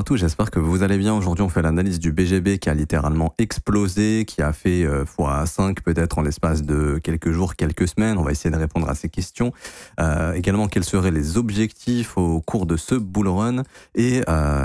à tous, j'espère que vous allez bien. Aujourd'hui, on fait l'analyse du BGB qui a littéralement explosé, qui a fait x5 peut-être en l'espace de quelques jours, quelques semaines. On va essayer de répondre à ces questions. Également, quels seraient les objectifs au cours de ce bull run et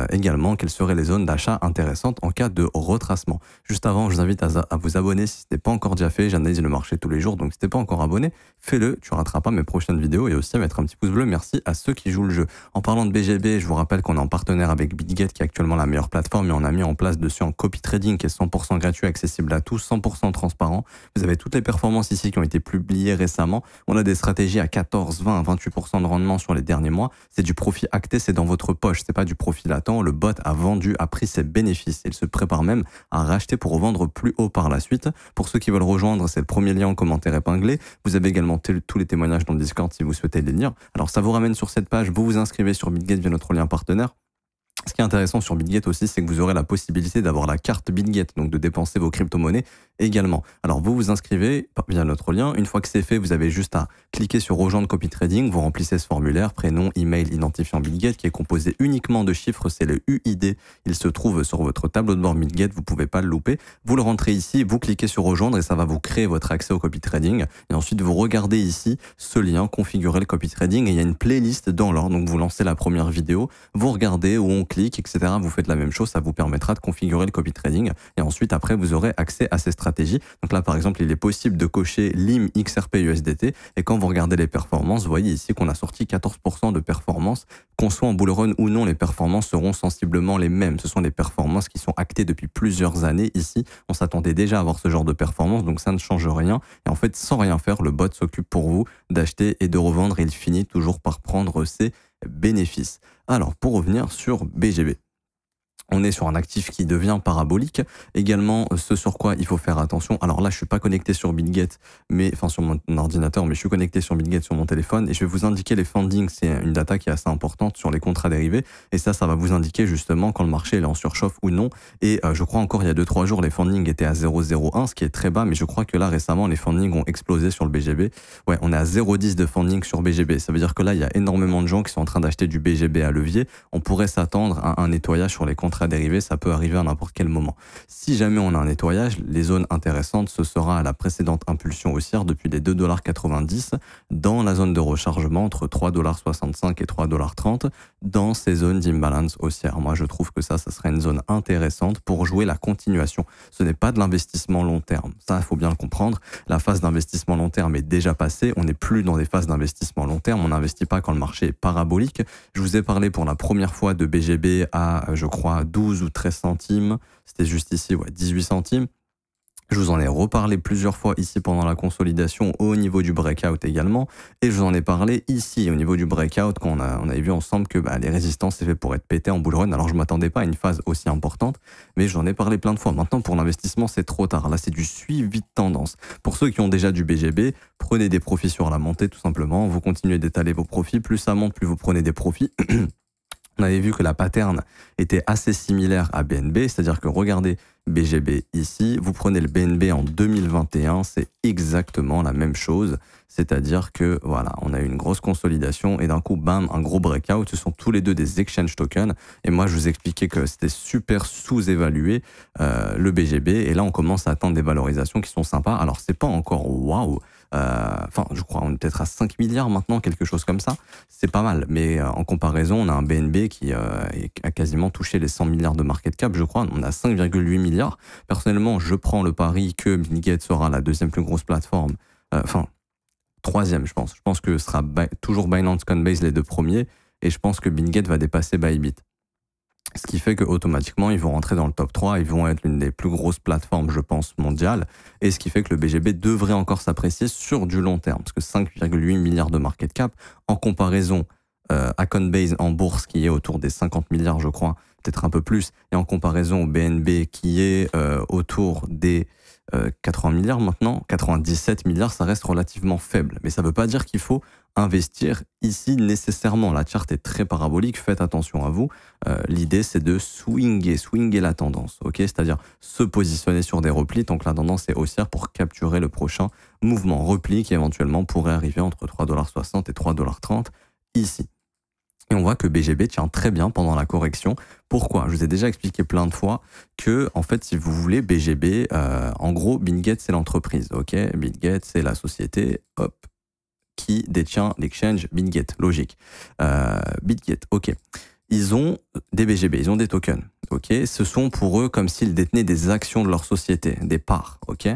également, quelles seraient les zones d'achat intéressantes en cas de retracement. Juste avant, je vous invite à vous abonner si ce n'est pas encore déjà fait. J'analyse le marché tous les jours, donc si tu n'es pas encore abonné, fais-le. Tu ne rateras pas mes prochaines vidéos et aussi à mettre un petit pouce bleu. Merci à ceux qui jouent le jeu. En parlant de BGB, je vous rappelle qu'on est en partenaire avec BitGet qui est actuellement la meilleure plateforme et on a mis en place dessus un copy trading qui est 100% gratuit, accessible à tous, 100% transparent. Vous avez toutes les performances ici qui ont été publiées récemment. On a des stratégies à 14, 20, 28% de rendement sur les derniers mois. C'est du profit acté, c'est dans votre poche, c'est pas du profit latent. Le bot a vendu, a pris ses bénéfices. Il se prépare même à racheter pour revendre plus haut par la suite. Pour ceux qui veulent rejoindre, c'est le premier lien en commentaire épinglé. Vous avez également tous les témoignages dans le Discord si vous souhaitez les lire. Alors ça vous ramène sur cette page, vous vous inscrivez sur BitGet via notre lien partenaire. Ce qui est intéressant sur BitGet aussi, c'est que vous aurez la possibilité d'avoir la carte BitGet, donc de dépenser vos crypto-monnaies également. Alors vous vous inscrivez via notre lien. Une fois que c'est fait, vous avez juste à cliquer sur rejoindre copy trading. Vous remplissez ce formulaire, prénom, email, identifiant BitGet qui est composé uniquement de chiffres. C'est le UID. Il se trouve sur votre tableau de bord BitGet. Vous pouvez pas le louper. Vous le rentrez ici, vous cliquez sur rejoindre et ça va vous créer votre accès au copy trading. Et ensuite, vous regardez ici ce lien, configurer le copy trading et il y a une playlist dans l'ordre. Donc vous lancez la première vidéo, vous regardez où on clique, etc. Vous faites la même chose. Ça vous permettra de configurer le copy trading et ensuite, après, vous aurez accès à ces stratégies. Donc là, par exemple, il est possible de cocher LIM XRP USDT et quand vous regardez les performances, vous voyez ici qu'on a sorti 14% de performances. Qu'on soit en bull run ou non, les performances seront sensiblement les mêmes. Ce sont des performances qui sont actées depuis plusieurs années. Ici, on s'attendait déjà à avoir ce genre de performance, donc ça ne change rien. Et en fait, sans rien faire, le bot s'occupe pour vous d'acheter et de revendre et il finit toujours par prendre ses bénéfices. Alors, pour revenir sur BGB. On est sur un actif qui devient parabolique. Également, ce sur quoi il faut faire attention. Alors là, je suis pas connecté sur BitGet, mais enfin sur mon ordinateur, mais je suis connecté sur BitGet sur mon téléphone et je vais vous indiquer les fundings. C'est une data qui est assez importante sur les contrats dérivés et ça va vous indiquer justement quand le marché est en surchauffe ou non. Et je crois encore il y a 2-3 jours, les fundings étaient à 0,01, ce qui est très bas, mais je crois que là récemment, les fundings ont explosé sur le BGB. Ouais, on est à 0,10 de funding sur BGB. Ça veut dire que là, il y a énormément de gens qui sont en train d'acheter du BGB à levier. On pourrait s'attendre à un nettoyage sur les contrats dérivés, ça peut arriver à n'importe quel moment. Si jamais on a un nettoyage, les zones intéressantes, ce sera à la précédente impulsion haussière depuis les 2,90 $ dans la zone de rechargement entre 3,65 $ et 3,30 $ dans ces zones d'imbalance haussière. Moi, je trouve que ça serait une zone intéressante pour jouer la continuation. Ce n'est pas de l'investissement long terme. Ça, il faut bien le comprendre. La phase d'investissement long terme est déjà passée. On n'est plus dans des phases d'investissement long terme. On n'investit pas quand le marché est parabolique. Je vous ai parlé pour la première fois de BGB à, je crois, 12 ou 13 centimes. C'était juste ici, ouais, 18 centimes. Je vous en ai reparlé plusieurs fois ici pendant la consolidation au niveau du breakout également. Et je vous en ai parlé ici au niveau du breakout quand on avait vu ensemble que les résistances c'est fait pour être pété en bull run. Alors je ne m'attendais pas à une phase aussi importante, mais j'en ai parlé plein de fois. Maintenant pour l'investissement c'est trop tard. Là c'est du suivi de tendance. Pour ceux qui ont déjà du BGB, prenez des profits sur la montée tout simplement. Vous continuez d'étaler vos profits. Plus ça monte, plus vous prenez des profits. On avait vu que la pattern était assez similaire à BNB, c'est-à-dire que regardez BGB ici, vous prenez le BNB en 2021, c'est exactement la même chose, c'est-à-dire que voilà, on a eu une grosse consolidation et d'un coup, bam, un gros breakout, ce sont tous les deux des exchange tokens et moi je vous expliquais que c'était super sous-évalué le BGB et là on commence à atteindre des valorisations qui sont sympas, alors c'est pas encore waouh. Enfin, je crois on est peut-être à 5 milliards maintenant, quelque chose comme ça. C'est pas mal, mais en comparaison, on a un BNB qui a quasiment touché les 100 milliards de market cap, je crois. On a 5,8 milliards. Personnellement, je prends le pari que BitGet sera la deuxième plus grosse plateforme. Enfin, troisième, je pense. Je pense que ce sera toujours Binance, Coinbase les deux premiers, et je pense que BitGet va dépasser Bybit. Ce qui fait qu'automatiquement, ils vont rentrer dans le top 3, ils vont être l'une des plus grosses plateformes, je pense, mondiales, et ce qui fait que le BGB devrait encore s'apprécier sur du long terme, parce que 5,8 milliards de market cap, en comparaison à Coinbase en bourse, qui est autour des 50 milliards, je crois, peut-être un peu plus, et en comparaison au BNB, qui est autour des 80 milliards maintenant, 97 milliards, ça reste relativement faible, mais ça ne veut pas dire qu'il faut investir ici nécessairement. La charte est très parabolique, faites attention à vous. L'idée c'est de swinger la tendance, ok, c'est-à-dire se positionner sur des replis tant que la tendance est haussière pour capturer le prochain mouvement repli qui éventuellement pourrait arriver entre 3,60 $ et 3,30 $ ici. Et on voit que BGB tient très bien pendant la correction. Pourquoi? Je vous ai déjà expliqué plein de fois que, en fait, si vous voulez, BGB, en gros, BitGet, c'est l'entreprise, ok? BitGet, c'est la société, hop, qui détient l'exchange BitGet, logique. BitGet, ok. Ils ont des BGB, ils ont des tokens, ok? Ce sont pour eux comme s'ils détenaient des actions de leur société, des parts, ok?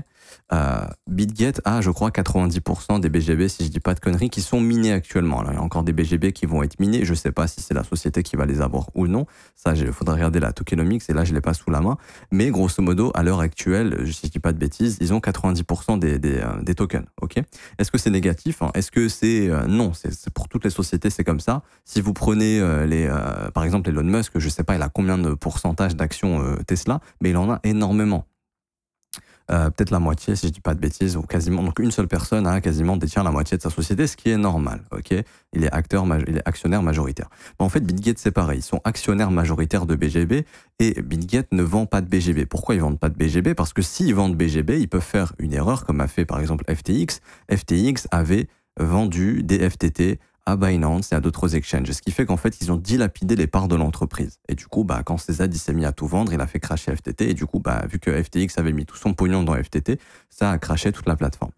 BitGet a, je crois, 90% des BGB, si je dis pas de conneries, qui sont minés actuellement. Alors, il y a encore des BGB qui vont être minés. Je sais pas si c'est la société qui va les avoir ou non. Ça, il faudrait regarder la tokenomics et là, je l'ai pas sous la main. Mais grosso modo, à l'heure actuelle, si je dis pas de bêtises, ils ont 90% des tokens. Ok. Est-ce que c'est négatif, hein? Est-ce que c'est non, c'est pour toutes les sociétés, c'est comme ça. Si vous prenez par exemple Elon Musk, je sais pas, il a combien de pourcentage d'actions Tesla, mais il en a énormément. Peut-être la moitié, si je dis pas de bêtises, ou quasiment. Donc une seule personne a quasiment détient la moitié de sa société, ce qui est normal. Ok, il est actionnaire majoritaire. En fait, BitGet c'est pareil, ils sont actionnaires majoritaires de BGB et BitGet ne vend pas de BGB. Pourquoi ils vendent pas de BGB? Parce que s'ils vendent BGB, ils peuvent faire une erreur, comme a fait par exemple FTX. FTX avait vendu des FTT à Binance et à d'autres exchanges. Ce qui fait qu'en fait, ils ont dilapidé les parts de l'entreprise. Et du coup, quand Cézanne s'est mis à tout vendre, il a fait crasher FTT. Et du coup, vu que FTX avait mis tout son pognon dans FTT, ça a crashé toute la plateforme.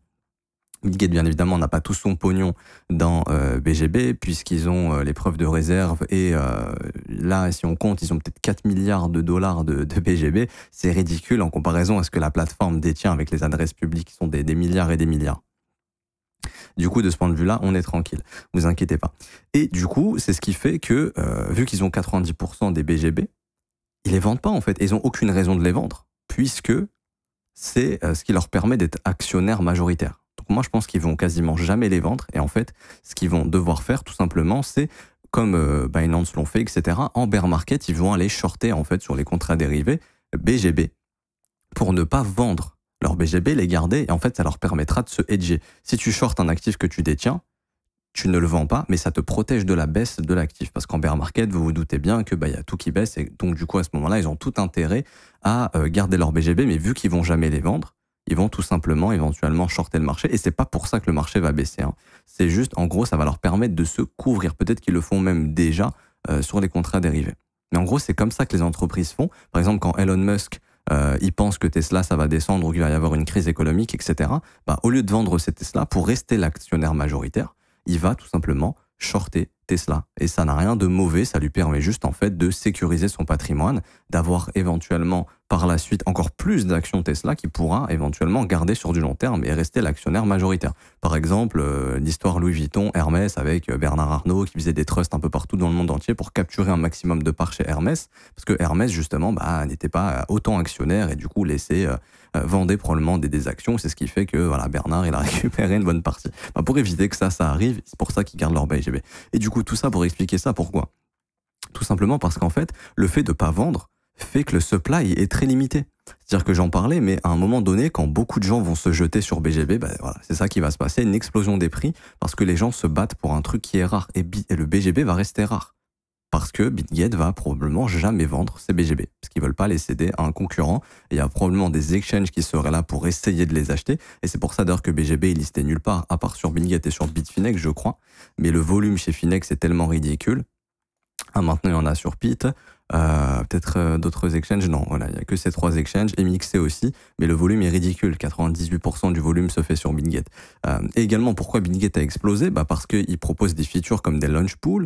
BitGet, bien évidemment, n'a pas tout son pognon dans BGB, puisqu'ils ont les preuves de réserve. Et là, si on compte, ils ont peut-être 4 milliards de dollars de BGB. C'est ridicule en comparaison à ce que la plateforme détient avec les adresses publiques, qui sont des milliards et des milliards. Du coup, de ce point de vue-là, on est tranquille. Vous inquiétez pas. Et du coup, c'est ce qui fait que, vu qu'ils ont 90% des BGB, ils les vendent pas, en fait. Ils ont aucune raison de les vendre, puisque c'est ce qui leur permet d'être actionnaires majoritaires. Donc moi, je pense qu'ils vont quasiment jamais les vendre. Et en fait, ce qu'ils vont devoir faire, tout simplement, c'est, comme Binance l'ont fait, etc., en bear market, ils vont aller shorter, en fait, sur les contrats dérivés BGB, pour ne pas vendre leur BGB, les garder, et en fait, ça leur permettra de se hedger. Si tu shortes un actif que tu détiens, tu ne le vends pas, mais ça te protège de la baisse de l'actif. Parce qu'en bear market, vous vous doutez bien que y a tout qui baisse, et donc du coup, à ce moment-là, ils ont tout intérêt à garder leur BGB, mais vu qu'ils vont jamais les vendre, ils vont tout simplement, éventuellement, shorter le marché, et c'est pas pour ça que le marché va baisser. Hein. C'est juste, en gros, ça va leur permettre de se couvrir. Peut-être qu'ils le font même déjà sur les contrats dérivés. Mais en gros, c'est comme ça que les entreprises font. Par exemple, quand Elon Musk il pense que Tesla, ça va descendre ou qu'il va y avoir une crise économique, etc. Au lieu de vendre ces Tesla, pour rester l'actionnaire majoritaire, il va tout simplement shorter Tesla. Et ça n'a rien de mauvais, ça lui permet juste en fait de sécuriser son patrimoine, d'avoir éventuellement par la suite encore plus d'actions Tesla qu'il pourra éventuellement garder sur du long terme et rester l'actionnaire majoritaire. Par exemple, l'histoire Louis Vuitton, Hermès avec Bernard Arnault qui faisait des trusts un peu partout dans le monde entier pour capturer un maximum de parts chez Hermès, parce que Hermès justement n'était pas autant actionnaire et du coup vendait probablement des actions. C'est ce qui fait que voilà, Bernard il a récupéré une bonne partie. Pour éviter que ça arrive, c'est pour ça qu'ils gardent leur BGB. Et du coup, tout ça pour expliquer ça, pourquoi? Tout simplement parce qu'en fait, le fait de ne pas vendre fait que le supply est très limité. C'est-à-dire que j'en parlais, mais à un moment donné, quand beaucoup de gens vont se jeter sur BGB, voilà, c'est ça qui va se passer, une explosion des prix, parce que les gens se battent pour un truc qui est rare, et le BGB va rester rare. Parce que BitGet va probablement jamais vendre ses BGB, parce qu'ils veulent pas les céder à un concurrent. Et il y a probablement des exchanges qui seraient là pour essayer de les acheter. Et c'est pour ça d'ailleurs que BGB est listé nulle part, à part sur BitGet et sur Bitfinex, je crois. Mais le volume chez Finex est tellement ridicule. Maintenant, il y en a sur Pit. Peut-être d'autres exchanges, non, voilà, il n'y a que ces 3 exchanges, et MXC aussi, mais le volume est ridicule, 98% du volume se fait sur BitGet. Et également, pourquoi BitGet a explosé? Parce qu'il propose des features comme des launchpads,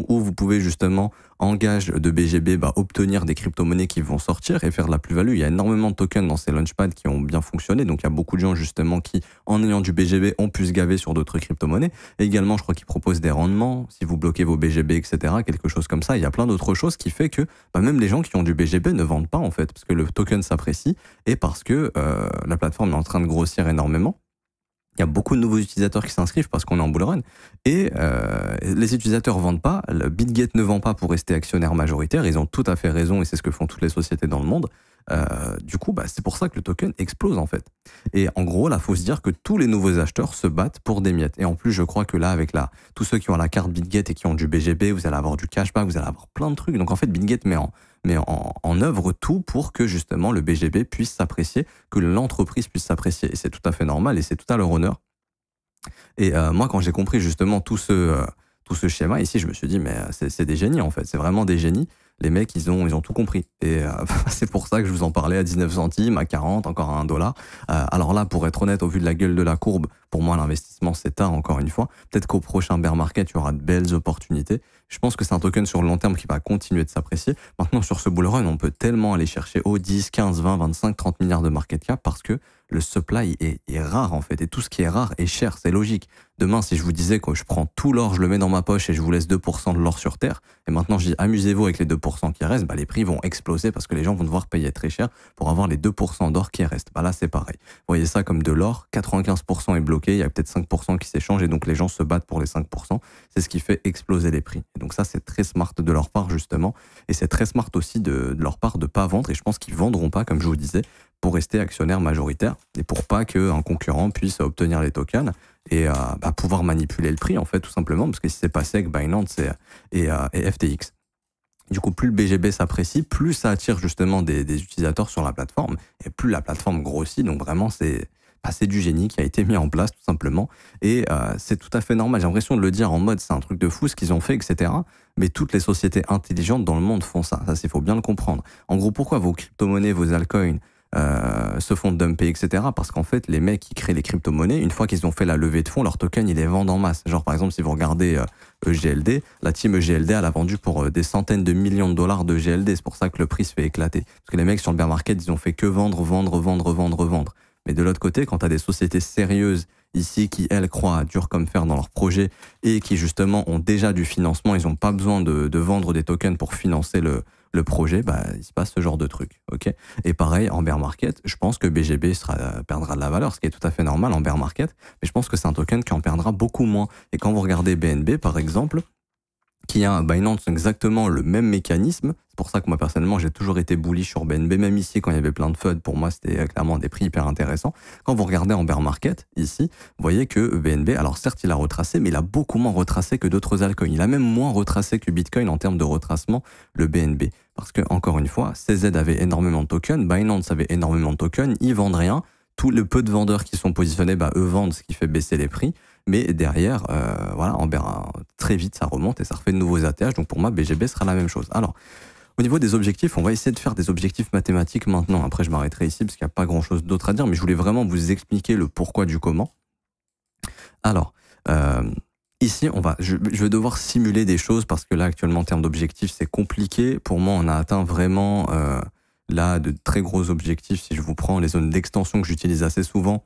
où vous pouvez justement, en gage de BGB, obtenir des crypto-monnaies qui vont sortir et faire de la plus-value. Il y a énormément de tokens dans ces launchpads qui ont bien fonctionné, donc il y a beaucoup de gens justement qui, en ayant du BGB, ont pu se gaver sur d'autres crypto-monnaies. Et également, je crois qu'ils proposent des rendements, si vous bloquez vos BGB, etc., quelque chose comme ça. Il y a plein d'autres choses qui fait que même les gens qui ont du BGB ne vendent pas en fait, parce que le token s'apprécie et parce que la plateforme est en train de grossir énormément. Il y a beaucoup de nouveaux utilisateurs qui s'inscrivent parce qu'on est en bull run et les utilisateurs vendent pas, le BitGet ne vend pas pour rester actionnaire majoritaire, ils ont tout à fait raison et c'est ce que font toutes les sociétés dans le monde. Du coup, c'est pour ça que le token explose en fait. Et en gros, là, faut se dire que tous les nouveaux acheteurs se battent pour des miettes. Et en plus, je crois que là, avec tous ceux qui ont la carte BitGet et qui ont du BGB, vous allez avoir du cashback, vous allez avoir plein de trucs. Donc en fait, BitGet met en œuvre tout pour que justement le BGB puisse s'apprécier, que l'entreprise puisse s'apprécier. Et c'est tout à fait normal et c'est tout à leur honneur. Et moi, quand j'ai compris justement tout ce tout ce schéma. Ici, je me suis dit, mais c'est des génies en fait, c'est vraiment des génies. Les mecs, ils ont tout compris. Et c'est pour ça que je vous en parlais à 19 centimes, à 40, encore à 1 dollar. Alors là, pour être honnête, au vu de la gueule de la courbe, pour moi, l'investissement, c'est tard, encore une fois. Peut-être qu'au prochain bear market, il y aura de belles opportunités. Je pense que c'est un token sur le long terme qui va continuer de s'apprécier. Maintenant, sur ce bull run, on peut tellement aller chercher au 10, 15, 20, 25, 30 milliards de market cap parce que le supply est rare, en fait. Et tout ce qui est rare est cher, c'est logique. Demain, si je vous disais que je prends tout l'or, je le mets dans ma poche et je vous laisse 2% de l'or sur Terre, et maintenant je dis amusez-vous avec les 2% qui restent, bah, les prix vont exploser parce que les gens vont devoir payer très cher pour avoir les 2% d'or qui restent. Bah, là, c'est pareil. Vous voyez ça comme de l'or, 95% est bloqué, il y a peut-être 5% qui s'échangent et donc les gens se battent pour les 5%. C'est ce qui fait exploser les prix. Et donc ça, c'est très smart de leur part, justement. Et c'est très smart aussi de leur part de ne pas vendre. Et je pense qu'ils ne vendront pas, comme je vous disais, pour rester actionnaire majoritaire et pour pas qu'un concurrent puisse obtenir les tokens et pouvoir manipuler le prix, en fait, tout simplement, parce que si c'est passé avec Binance et FTX. Du coup, plus le BGB s'apprécie, plus ça attire justement des utilisateurs sur la plateforme, et plus la plateforme grossit. Donc vraiment, c'est du génie qui a été mis en place, tout simplement. Et c'est tout à fait normal. J'ai l'impression de le dire en mode, c'est un truc de fou ce qu'ils ont fait, etc. Mais toutes les sociétés intelligentes dans le monde font ça. Ça, il faut bien le comprendre. En gros, pourquoi vos crypto-monnaies, vos altcoins se font dumper, etc. Parce qu'en fait, les mecs qui créent les crypto-monnaies, une fois qu'ils ont fait la levée de fonds, leurs tokens, ils les vendent en masse. Genre, par exemple, si vous regardez EGLD, la team EGLD, elle a vendu pour des centaines de millions de dollars de GLD. C'est pour ça que le prix se fait éclater. Parce que les mecs sur le bear market, ils ont fait que vendre, vendre, vendre, vendre, vendre. Mais de l'autre côté, quand tu as des sociétés sérieuses ici qui, elles, croient à dur comme fer dans leurs projets et qui, justement, ont déjà du financement, ils n'ont pas besoin de vendre des tokens pour financer le projet, bah, il se passe ce genre de truc. Okay, et pareil, en bear market, je pense que BGB perdra de la valeur, ce qui est tout à fait normal en bear market, mais je pense que c'est un token qui en perdra beaucoup moins. Et quand vous regardez BNB, par exemple, qui a un Binance exactement le même mécanisme. C'est pour ça que moi, personnellement, j'ai toujours été bullish sur BNB, même ici, quand il y avait plein de FUD, pour moi, c'était clairement des prix hyper intéressants. Quand vous regardez en bear market, ici, vous voyez que BNB, alors certes, il a retracé, mais il a beaucoup moins retracé que d'autres altcoins. Il a même moins retracé que Bitcoin en termes de retracement, le BNB. Parce que, encore une fois, CZ avait énormément de tokens, Binance avait énormément de tokens, ils vendent rien. Tous les peu de vendeurs qui sont positionnés, bah, eux vendent, ce qui fait baisser les prix. Mais derrière, voilà, très vite, ça remonte et ça refait de nouveaux ATH. Donc pour moi, BGB sera la même chose. Alors, au niveau des objectifs, on va essayer de faire des objectifs mathématiques maintenant. Après, je m'arrêterai ici parce qu'il n'y a pas grand-chose d'autre à dire, mais je voulais vraiment vous expliquer le pourquoi du comment. Alors, ici, je vais devoir simuler des choses parce que là, actuellement, en termes d'objectifs, c'est compliqué. Pour moi, on a atteint vraiment là de très gros objectifs. Si je vous prends les zones d'extension que j'utilise assez souvent,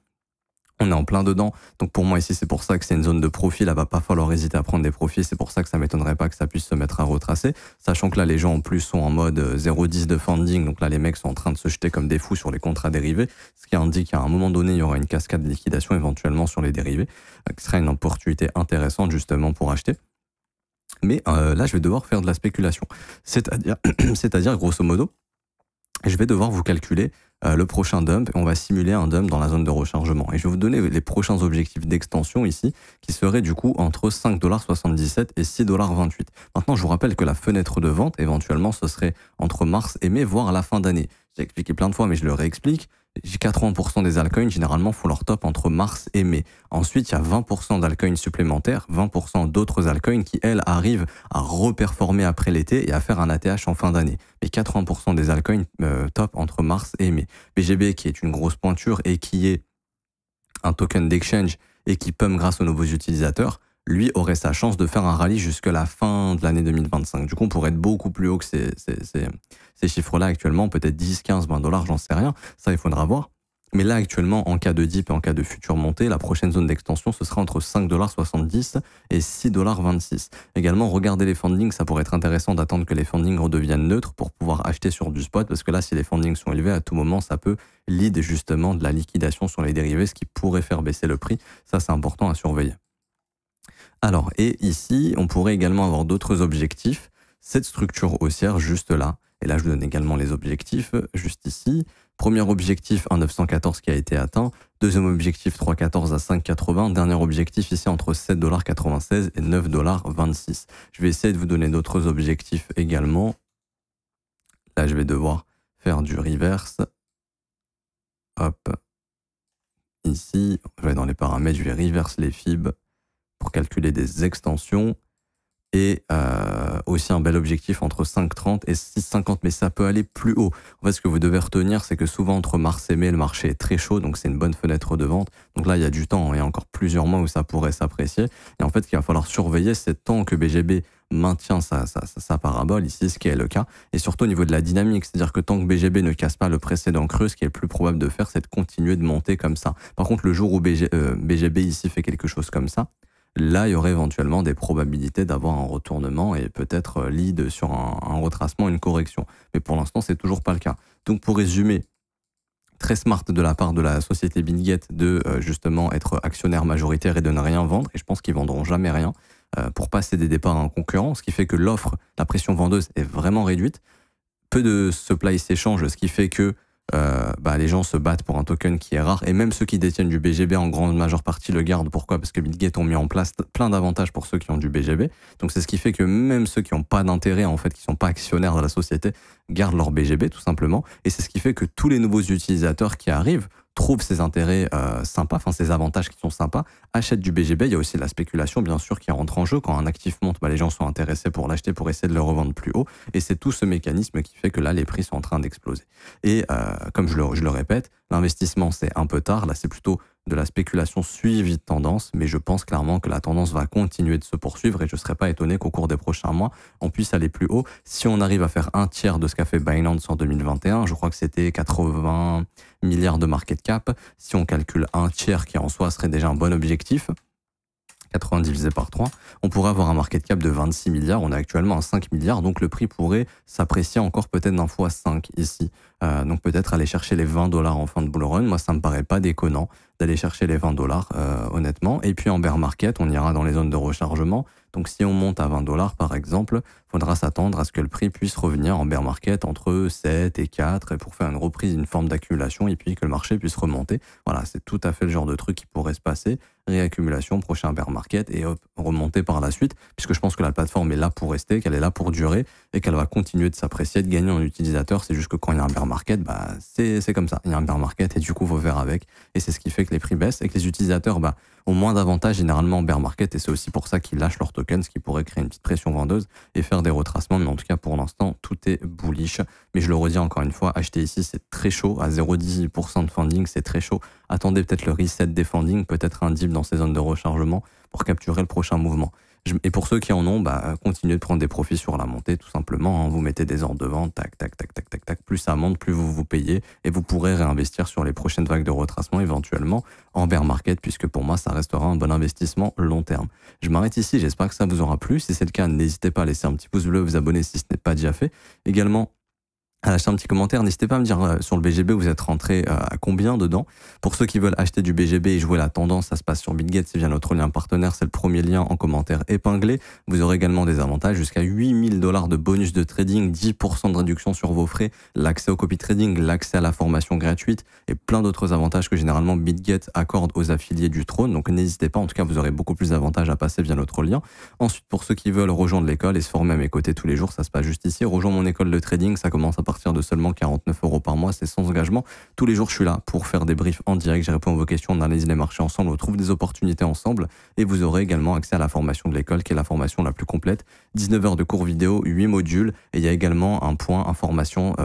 on est en plein dedans. Donc pour moi ici, c'est pour ça que c'est une zone de profil. Là, va pas falloir hésiter à prendre des profils. C'est pour ça que ça m'étonnerait pas que ça puisse se mettre à retracer. Sachant que là, les gens en plus sont en mode 0,10 de funding. Donc là, les mecs sont en train de se jeter comme des fous sur les contrats dérivés. Ce qui indique qu'à un moment donné, il y aura une cascade de liquidation éventuellement sur les dérivés. Qui serait une opportunité intéressante justement pour acheter. Mais là, je vais devoir faire de la spéculation. C'est-à-dire grosso modo, je vais devoir vous calculer le prochain dump et on va simuler un dump dans la zone de rechargement. Et je vais vous donner les prochains objectifs d'extension ici qui seraient du coup entre 5,77$ et 6,28$. Maintenant, je vous rappelle que la fenêtre de vente, éventuellement, ce serait entre mars et mai, voire à la fin d'année. J'ai expliqué plein de fois, mais je le réexplique. 80% des altcoins, généralement, font leur top entre mars et mai. Ensuite, il y a 20% d'altcoins supplémentaires, 20% d'autres altcoins qui, elles, arrivent à reperformer après l'été et à faire un ATH en fin d'année. Mais 80% des altcoins top entre mars et mai. BGB, qui est une grosse pointure et qui est un token d'exchange et qui pump grâce aux nouveaux utilisateurs, lui aurait sa chance de faire un rallye jusqu'à la fin de l'année 2025. Du coup, on pourrait être beaucoup plus haut que ces chiffres-là actuellement, peut-être 10, 15, 20 dollars, j'en sais rien. Ça, il faudra voir. Mais là, actuellement, en cas de dip et en cas de future montée, la prochaine zone d'extension, ce sera entre 5,70$ et 6,26$. Également, regardez les fundings. Ça pourrait être intéressant d'attendre que les fundings redeviennent neutres pour pouvoir acheter sur du spot. Parce que là, si les fundings sont élevés, à tout moment, ça peut lead justement de la liquidation sur les dérivés, ce qui pourrait faire baisser le prix. Ça, c'est important à surveiller. Alors, et ici, on pourrait également avoir d'autres objectifs. Cette structure haussière, juste là, et là, je vous donne également les objectifs, juste ici. Premier objectif, 1,914 qui a été atteint. Deuxième objectif, 3,14 à 5,80. Dernier objectif, ici, entre 7,96$ et 9,26$. Je vais essayer de vous donner d'autres objectifs également. Là, je vais devoir faire du reverse. Hop. Ici, je vais dans les paramètres, je vais reverse les fibs pour calculer des extensions. et aussi un bel objectif entre 5,30 et 6,50, mais ça peut aller plus haut. En fait, ce que vous devez retenir, c'est que souvent entre mars et mai, le marché est très chaud, donc c'est une bonne fenêtre de vente. Donc là, il y a du temps, il y a encore plusieurs mois où ça pourrait s'apprécier. Et en fait, ce qu'il va falloir surveiller, c'est tant que BGB maintient sa parabole, ici, ce qui est le cas, et surtout au niveau de la dynamique, c'est-à-dire que tant que BGB ne casse pas le précédent creux, ce qui est le plus probable de faire, c'est de continuer de monter comme ça. Par contre, le jour où BGB ici fait quelque chose comme ça, là, il y aurait éventuellement des probabilités d'avoir un retournement et peut-être lead sur un retracement, une correction. Mais pour l'instant, c'est toujours pas le cas. Donc, pour résumer, très smart de la part de la société BitGet de justement être actionnaire majoritaire et de ne rien vendre. Et je pense qu'ils vendront jamais rien pour pas céder des parts à un concurrent, ce qui fait que l'offre, la pression vendeuse est vraiment réduite. Peu de supply s'échange, ce qui fait que les gens se battent pour un token qui est rare, et même ceux qui détiennent du BGB en grande majeure partie le gardent. Pourquoi? Parce que BitGet ont mis en place plein d'avantages pour ceux qui ont du BGB. Donc c'est ce qui fait que même ceux qui n'ont pas d'intérêt, en fait, qui sont pas actionnaires de la société, gardent leur BGB tout simplement. Et c'est ce qui fait que tous les nouveaux utilisateurs qui arrivent trouvent ces intérêts sympas, enfin ces avantages qui sont sympas, achètent du BGB. Il y a aussi la spéculation, bien sûr, qui rentre en jeu. Quand un actif monte, les gens sont intéressés pour l'acheter, pour essayer de le revendre plus haut. Et c'est tout ce mécanisme qui fait que là, les prix sont en train d'exploser. Et comme je le répète, l'investissement, c'est un peu tard. Là, c'est plutôt de la spéculation suivie de tendance, mais je pense clairement que la tendance va continuer de se poursuivre et je ne serais pas étonné qu'au cours des prochains mois, on puisse aller plus haut. Si on arrive à faire un tiers de ce qu'a fait Binance en 2021, je crois que c'était 80 milliards de market cap. Si on calcule un tiers qui en soi serait déjà un bon objectif, 80 divisé par 3, on pourrait avoir un market cap de 26 milliards. On est actuellement à 5 milliards, donc le prix pourrait s'apprécier encore peut-être d'un fois 5 ici. Donc peut-être aller chercher les 20 $ en fin de bull run. Moi, ça me paraît pas déconnant d'aller chercher les 20 $, honnêtement. Et puis en bear market, on ira dans les zones de rechargement. Donc si on monte à 20 $ par exemple, faudra s'attendre à ce que le prix puisse revenir en bear market entre 7 et 4 et pour faire une reprise, une forme d'accumulation et puis que le marché puisse remonter. Voilà, c'est tout à fait le genre de truc qui pourrait se passer. Réaccumulation, prochain bear market et hop, remonter par la suite, puisque je pense que la plateforme est là pour rester, qu'elle est là pour durer et qu'elle va continuer de s'apprécier, de gagner en utilisateur. C'est juste que quand il y a un bear market, c'est comme ça. Il y a un bear market et du coup, il faut faire avec. Et c'est ce qui fait que les prix baissent et que les utilisateurs ont moins d'avantages généralement en bear market et c'est aussi pour ça qu'ils lâchent leurs tokens, ce qui pourrait créer une petite pression vendeuse et faire des retracements. Mais en tout cas, pour l'instant, tout est bullish. Mais je le redis encore une fois, acheter ici, c'est très chaud. À 0,10% de funding, c'est très chaud. Attendez peut-être le reset des funding, peut-être un dip dans ces zones de rechargement pour capturer le prochain mouvement. Et pour ceux qui en ont, continuez de prendre des profits sur la montée, tout simplement. Vous mettez des ordres de vente, tac, tac, tac, tac, tac, tac. Plus ça monte, plus vous vous payez. Et vous pourrez réinvestir sur les prochaines vagues de retracement, éventuellement, en bear market, puisque pour moi, ça restera un bon investissement long terme. Je m'arrête ici, j'espère que ça vous aura plu. Si c'est le cas, n'hésitez pas à laisser un petit pouce bleu, vous abonner si ce n'est pas déjà fait. Également, à lâcher un petit commentaire, n'hésitez pas à me dire sur le BGB vous êtes rentré à combien dedans. Pour ceux qui veulent acheter du BGB et jouer la tendance, ça se passe sur BitGet, c'est via notre lien partenaire, c'est le premier lien en commentaire épinglé. Vous aurez également des avantages, jusqu'à 8 000 $ de bonus de trading, 10% de réduction sur vos frais, l'accès au copy trading, l'accès à la formation gratuite et plein d'autres avantages que généralement BitGet accorde aux affiliés du trône. Donc n'hésitez pas, en tout cas vous aurez beaucoup plus d'avantages à passer via notre lien. Ensuite, pour ceux qui veulent rejoindre l'école et se former à mes côtés tous les jours, ça se passe juste ici. Rejoins mon école de trading, ça commence à partir de seulement 49 € par mois, c'est sans engagement. Tous les jours, je suis là pour faire des briefs en direct, je réponds à vos questions, on analyse les marchés ensemble, on trouve des opportunités ensemble et vous aurez également accès à la formation de l'école qui est la formation la plus complète. 19 heures de cours vidéo, 8 modules et il y a également un point formation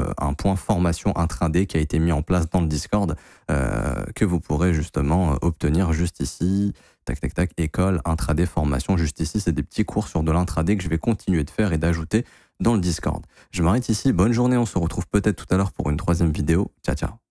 intraday qui a été mis en place dans le Discord que vous pourrez justement obtenir juste ici. Tac, tac, tac, école, intraday, formation, juste ici, c'est des petits cours sur de l'intraday que je vais continuer de faire et d'ajouter dans le Discord. Je m'arrête ici, bonne journée, on se retrouve peut-être tout à l'heure pour une troisième vidéo. Ciao, ciao.